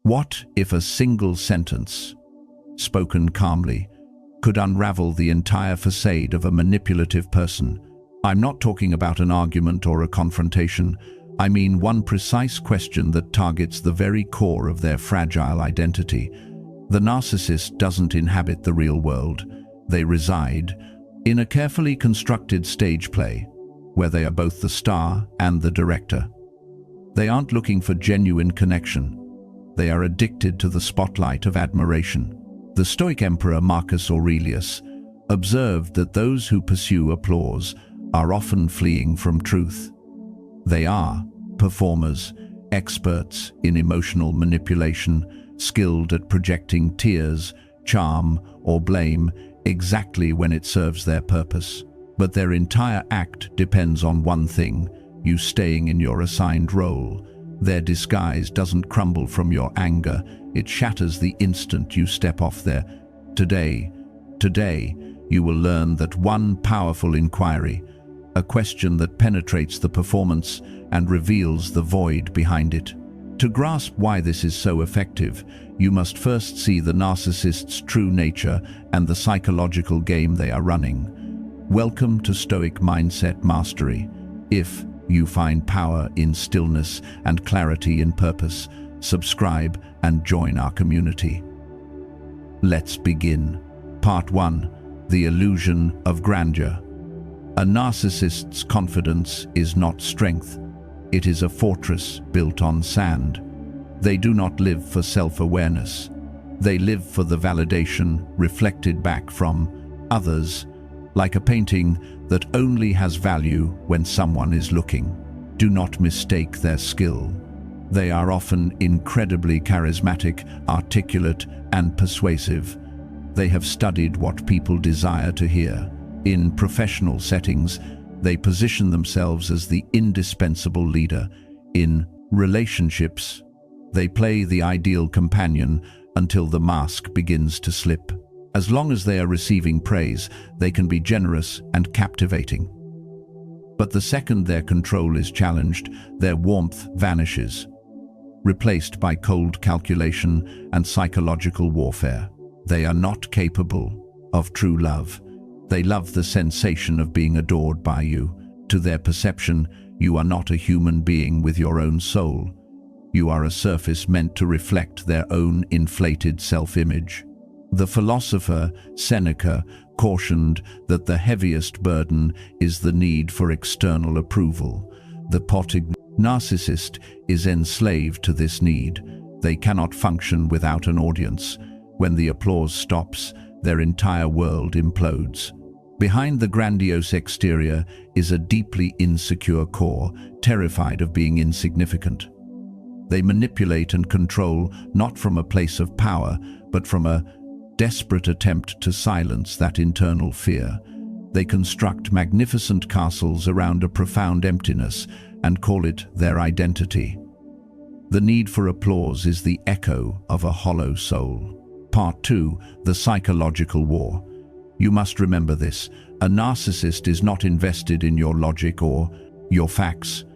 What if a single sentence, spoken calmly, could unravel the entire facade of a manipulative person? I'm not talking about an argument or a confrontation. I mean one precise question that targets the very core of their fragile identity. The narcissist doesn't inhabit the real world. They reside in a carefully constructed stage play, where they are both the star and the director. They aren't looking for genuine connection. They are addicted to the spotlight of admiration. The Stoic emperor Marcus Aurelius observed that those who pursue applause are often fleeing from truth. They are performers, experts in emotional manipulation, skilled at projecting tears, charm, or blame exactly when it serves their purpose. But their entire act depends on one thing: you staying in your assigned role. Their disguise doesn't crumble from your anger, it shatters the instant you step off there. Today, you will learn that one powerful inquiry, a question that penetrates the performance and reveals the void behind it. To grasp why this is so effective, you must first see the narcissist's true nature and the psychological game they are running. Welcome to Stoic Mindset Mastery. If you find power in stillness and clarity in purpose, subscribe and join our community. Let's begin. Part 1. The Illusion of Grandeur. A narcissist's confidence is not strength. It is a fortress built on sand. They do not live for self-awareness. They live for the validation reflected back from others, like a painting that only has value when someone is looking. Do not mistake their skill. They are often incredibly charismatic, articulate, and persuasive. They have studied what people desire to hear. In professional settings, they position themselves as the indispensable leader. In relationships, they play the ideal companion until the mask begins to slip. As long as they are receiving praise, they can be generous and captivating. But the second their control is challenged, their warmth vanishes, replaced by cold calculation and psychological warfare. They are not capable of true love. They love the sensation of being adored by you. To their perception, you are not a human being with your own soul. You are a surface meant to reflect their own inflated self-image. The philosopher Seneca cautioned that the heaviest burden is the need for external approval. The narcissist is enslaved to this need. They cannot function without an audience. When the applause stops, their entire world implodes. Behind the grandiose exterior is a deeply insecure core, terrified of being insignificant. They manipulate and control not from a place of power, but from a desperate attempt to silence that internal fear. They construct magnificent castles around a profound emptiness and call it their identity. The need for applause is the echo of a hollow soul. Part 2. The Psychological War. You must remember this. A narcissist is not invested in your logic or your facts.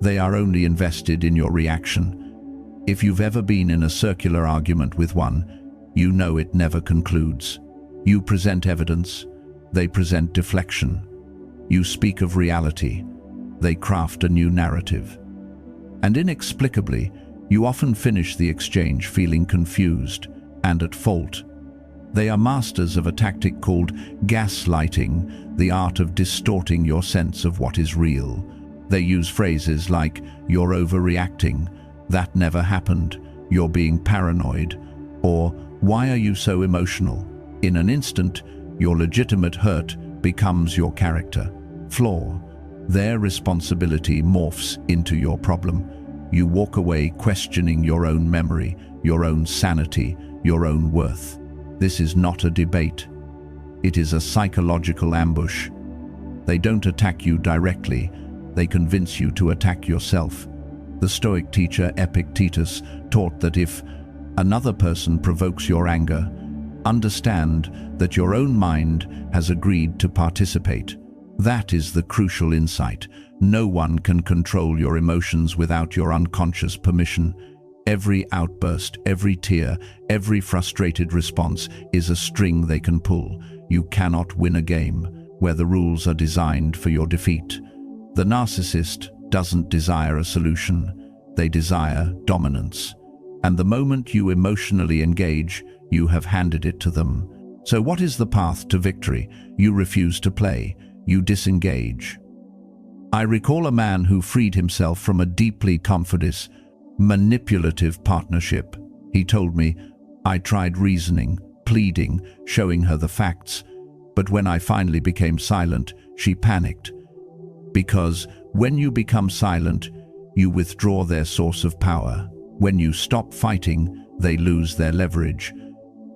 They are only invested in your reaction. If you've ever been in a circular argument with one, you know it never concludes. You present evidence, they present deflection. You speak of reality, they craft a new narrative. And inexplicably, you often finish the exchange feeling confused and at fault. They are masters of a tactic called gaslighting, the art of distorting your sense of what is real. They use phrases like, "You're overreacting," "That never happened," "You're being paranoid," or "Why are you so emotional?" In an instant, your legitimate hurt becomes your character flaw. Their responsibility morphs into your problem. You walk away questioning your own memory, your own sanity, your own worth. This is not a debate. It is a psychological ambush. They don't attack you directly. They convince you to attack yourself. The Stoic teacher Epictetus taught that if another person provokes your anger, understand that your own mind has agreed to participate. That is the crucial insight. No one can control your emotions without your unconscious permission. Every outburst, every tear, every frustrated response is a string they can pull. You cannot win a game where the rules are designed for your defeat. The narcissist doesn't desire a solution. They desire dominance. And the moment you emotionally engage, you have handed it to them. So what is the path to victory? You refuse to play. You disengage. I recall a man who freed himself from a deeply confident, manipulative partnership. He told me, "I tried reasoning, pleading, showing her the facts, but when I finally became silent, she panicked." Because when you become silent, you withdraw their source of power. When you stop fighting, they lose their leverage.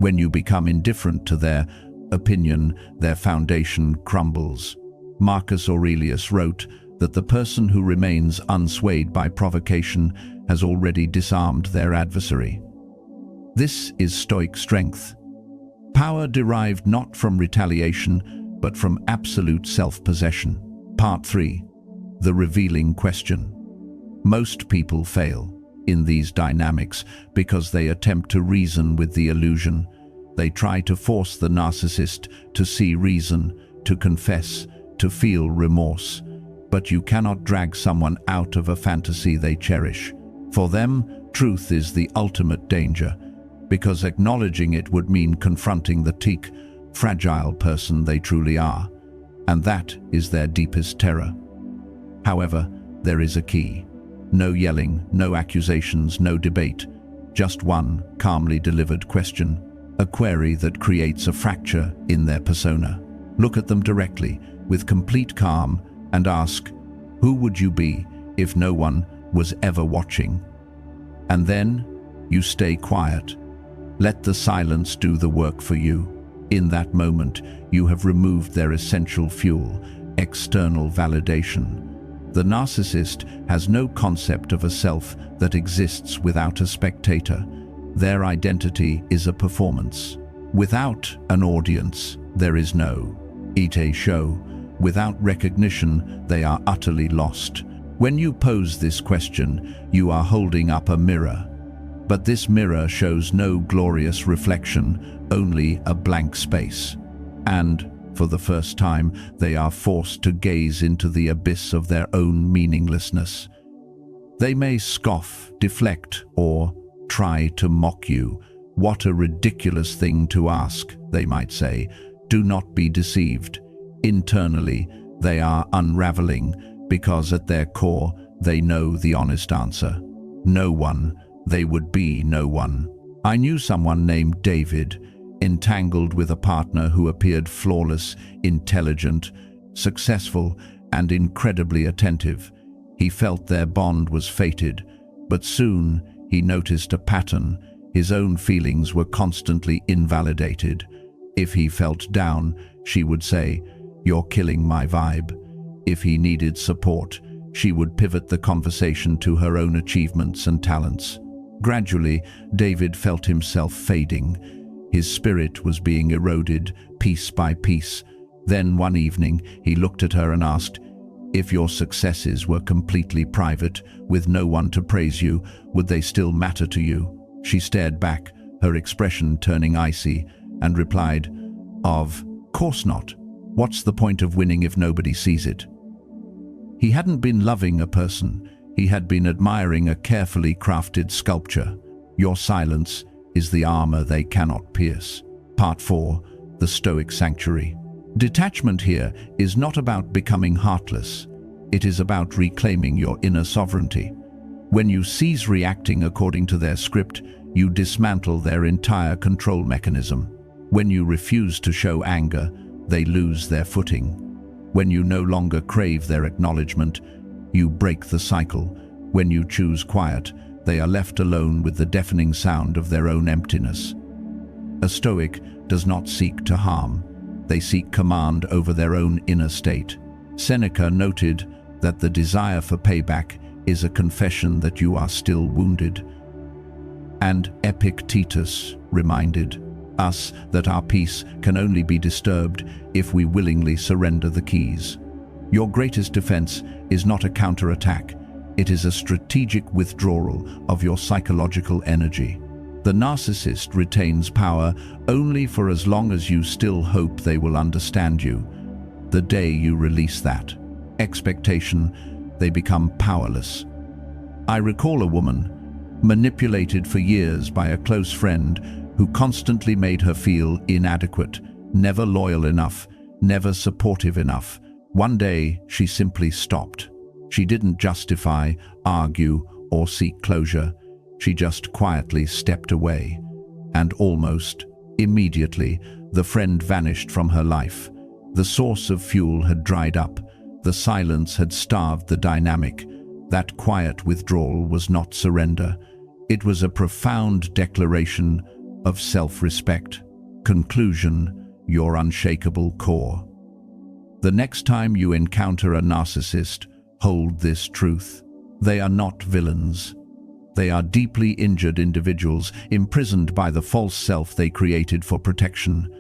When you become indifferent to their opinion, their foundation crumbles. Marcus Aurelius wrote that the person who remains unswayed by provocation has already disarmed their adversary. This is Stoic strength. Power derived not from retaliation, but from absolute self-possession. Part 3. The revealing question. Most people fail in these dynamics because they attempt to reason with the illusion. They try to force the narcissist to see reason, to confess, to feel remorse. But you cannot drag someone out of a fantasy they cherish. For them, truth is the ultimate danger, because acknowledging it would mean confronting the weak, fragile person they truly are, and that is their deepest terror. However, there is a key. No yelling, no accusations, no debate, just one calmly delivered question, a query that creates a fracture in their persona. Look at them directly, with complete calm, and ask, "Who would you be if no one was ever watching?" And then you stay quiet. Let the silence do the work for you. In that moment, you have removed their essential fuel, external validation. The narcissist has no concept of a self that exists without a spectator. Their identity is a performance. Without an audience, there is no show. Without recognition, they are utterly lost. When you pose this question, you are holding up a mirror. But this mirror shows no glorious reflection, only a blank space. And, for the first time, they are forced to gaze into the abyss of their own meaninglessness. They may scoff, deflect, or try to mock you. "What a ridiculous thing to ask," they might say. Do not be deceived. Internally, they are unraveling, because at their core, they know the honest answer. No one. They would be no one. I knew someone named David, entangled with a partner who appeared flawless, intelligent, successful, and incredibly attentive. He felt their bond was fated, but soon he noticed a pattern. His own feelings were constantly invalidated. If he felt down, she would say, "You're killing my vibe." If he needed support, she would pivot the conversation to her own achievements and talents. Gradually, David felt himself fading. His spirit was being eroded piece by piece. Then one evening, he looked at her and asked, "If your successes were completely private, with no one to praise you, would they still matter to you?" She stared back, her expression turning icy, and replied, "Of course not. What's the point of winning if nobody sees it?" He hadn't been loving a person. He had been admiring a carefully crafted sculpture. Your silence is the armor they cannot pierce. Part 4. The Stoic Sanctuary. Detachment here is not about becoming heartless. It is about reclaiming your inner sovereignty. When you cease reacting according to their script, you dismantle their entire control mechanism. When you refuse to show anger, they lose their footing. When you no longer crave their acknowledgement, you break the cycle. When you choose quiet, they are left alone with the deafening sound of their own emptiness. A Stoic does not seek to harm. They seek command over their own inner state. Seneca noted that the desire for payback is a confession that you are still wounded. And Epictetus reminded us that our peace can only be disturbed if we willingly surrender the keys. Your greatest defense is not a counterattack. It is a strategic withdrawal of your psychological energy. The narcissist retains power only for as long as you still hope they will understand you. The day you release that expectation, they become powerless. I recall a woman, manipulated for years by a close friend who constantly made her feel inadequate, never loyal enough, never supportive enough. One day, she simply stopped. She didn't justify, argue, or seek closure. She just quietly stepped away. And almost immediately, the friend vanished from her life. The source of fuel had dried up. The silence had starved the dynamic. That quiet withdrawal was not surrender. It was a profound declaration of self-respect. Conclusion: your unshakable core. The next time you encounter a narcissist, hold this truth. They are not villains. They are deeply injured individuals, imprisoned by the false self they created for protection.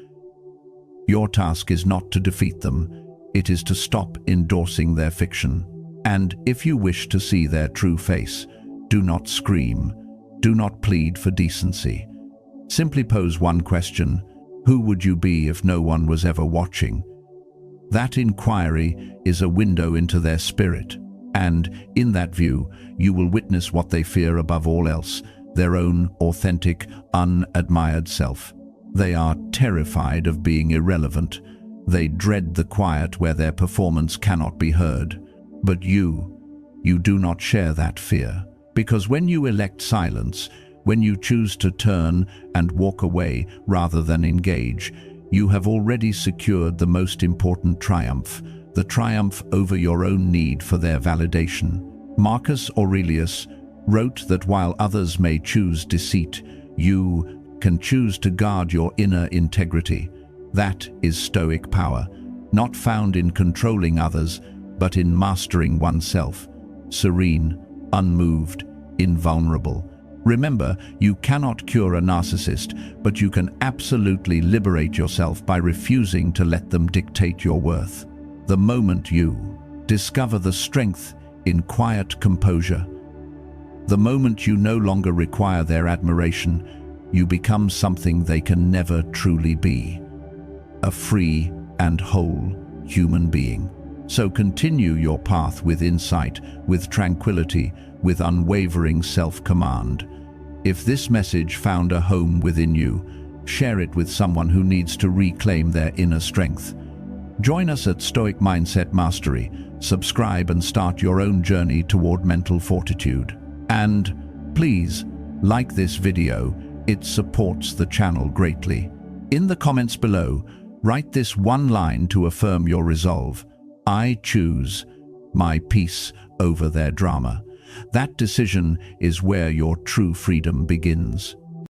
Your task is not to defeat them. It is to stop endorsing their fiction. And if you wish to see their true face, do not scream. Do not plead for decency. Simply pose one question: who would you be if no one was ever watching? That inquiry is a window into their spirit. And in that view, you will witness what they fear above all else: their own authentic, unadmired self. They are terrified of being irrelevant. They dread the quiet where their performance cannot be heard. But you do not share that fear. Because when you elect silence, when you choose to turn and walk away rather than engage, you have already secured the most important triumph, the triumph over your own need for their validation. Marcus Aurelius wrote that while others may choose deceit, you can choose to guard your inner integrity. That is Stoic power, not found in controlling others, but in mastering oneself. Serene, unmoved, invulnerable. Remember, you cannot cure a narcissist, but you can absolutely liberate yourself by refusing to let them dictate your worth. The moment you discover the strength in quiet composure, the moment you no longer require their admiration, you become something they can never truly be: a free and whole human being. So continue your path with insight, with tranquility, with unwavering self-command. If this message found a home within you, share it with someone who needs to reclaim their inner strength. Join us at Stoic Mindset Mastery. Subscribe and start your own journey toward mental fortitude. And please, like this video. It supports the channel greatly. In the comments below, write this one line to affirm your resolve: I choose my peace over their drama. That decision is where your true freedom begins.